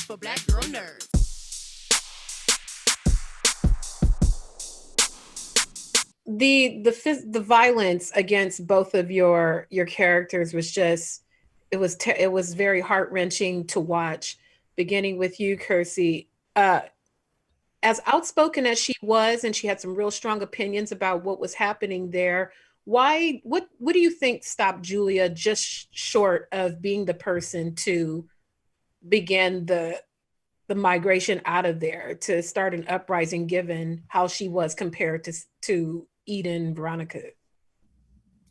for black girl nerds. The violence against both of your characters was just it was very heart-wrenching to watch, beginning with you, Kiersey. As outspoken as she was, and she had some real strong opinions about what was happening there, what do you think stopped Julia just short of being the person to begin the migration out of there, to start an uprising, given how she was compared to Eden, Veronica?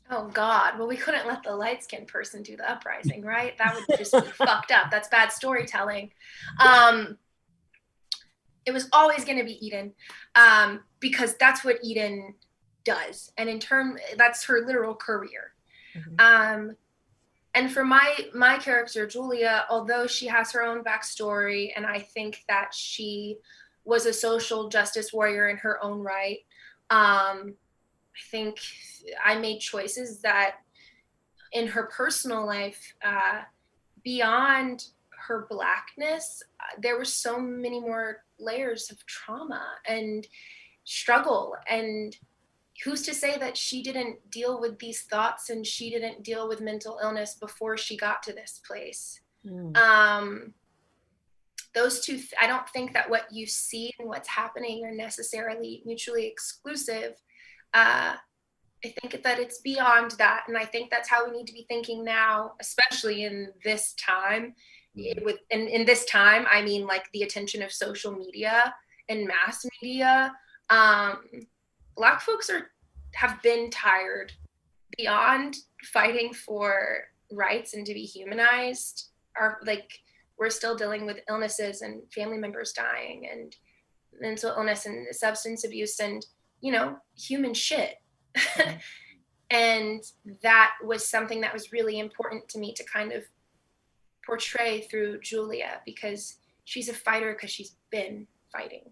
Oh God, well, we couldn't let the light-skinned person do the uprising, right? That would just be fucked up. That's bad storytelling. It was always going to be Eden, because that's what Eden does. And that's her literal career. Mm-hmm. And for my character, Julia, although she has her own backstory, and I think that she was a social justice warrior in her own right, I think I made choices that in her personal life, beyond her Blackness, there were so many more layers of trauma and struggle. And who's to say that she didn't deal with these thoughts and she didn't deal with mental illness before she got to this place? Those two, I don't think that what you see and what's happening are necessarily mutually exclusive. I think that it's beyond that. And I think that's how we need to be thinking now, especially in this time. In this time, I mean, like, the attention of social media and mass media. Black folks have been tired beyond fighting for rights and to be humanized. We're still dealing with illnesses and family members dying and mental illness and substance abuse and, human shit. And that was something that was really important to me to kind of portray through Julia, because she's a fighter because she's been fighting.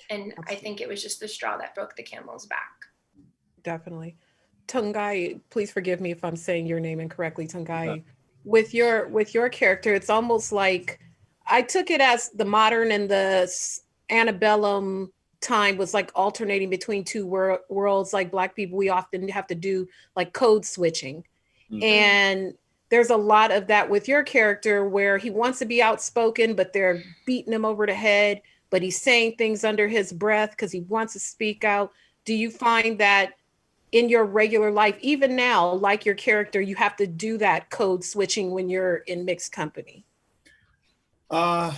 And I think it was just the straw that broke the camel's back. Definitely. Tongayi, please forgive me if I'm saying your name incorrectly, Tongayi. With your character, it's almost like I took it as the modern and the antebellum time was like alternating between two worlds. Like, Black people, we often have to do like code switching. Mm-hmm. And there's a lot of that with your character, where he wants to be outspoken, but they're beating him over the head, but he's saying things under his breath because he wants to speak out. Do you find that in your regular life, even now, like your character, you have to do that code switching when you're in mixed company? Yeah,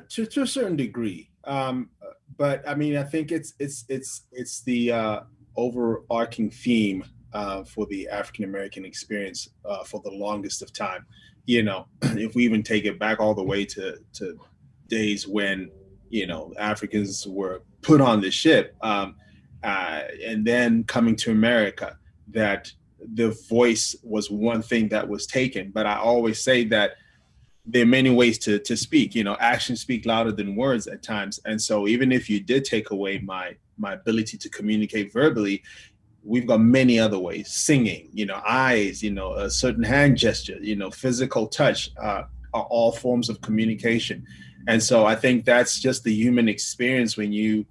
to a certain degree. But I mean, I think it's the overarching theme for the African American experience for the longest of time. If we even take it back all the way to days when Africans were put on the ship, and then coming to America, that the voice was one thing that was taken. But I always say that there are many ways to speak. Actions speak louder than words at times. And so even if you did take away my ability to communicate verbally, we've got many other ways: singing, eyes, a certain hand gesture, physical touch, are all forms of communication. And so I think that's just the human experience when you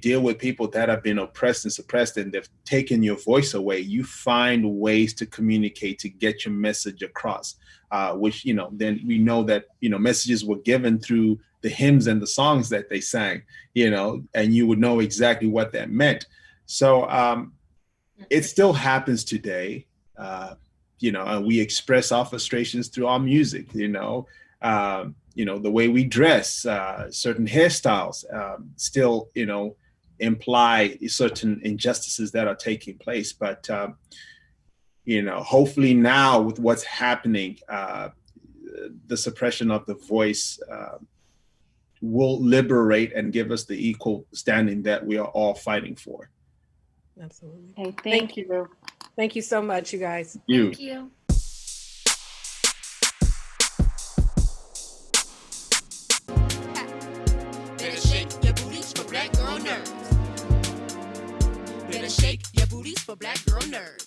deal with people that have been oppressed and suppressed and they've taken your voice away. You find ways to communicate, to get your message across, which, then we know that, messages were given through the hymns and the songs that they sang, and you would know exactly what that meant. So it still happens today, and we express our frustrations through our music, the way we dress, certain hairstyles still, imply certain injustices that are taking place. But, hopefully now with what's happening, the suppression of the voice will liberate and give us the equal standing that we are all fighting for. Absolutely. Okay, thank you. Thank you so much, you guys. Thank you. Better shake your booties for black girl nerds. Better shake your booties for black girl nerds.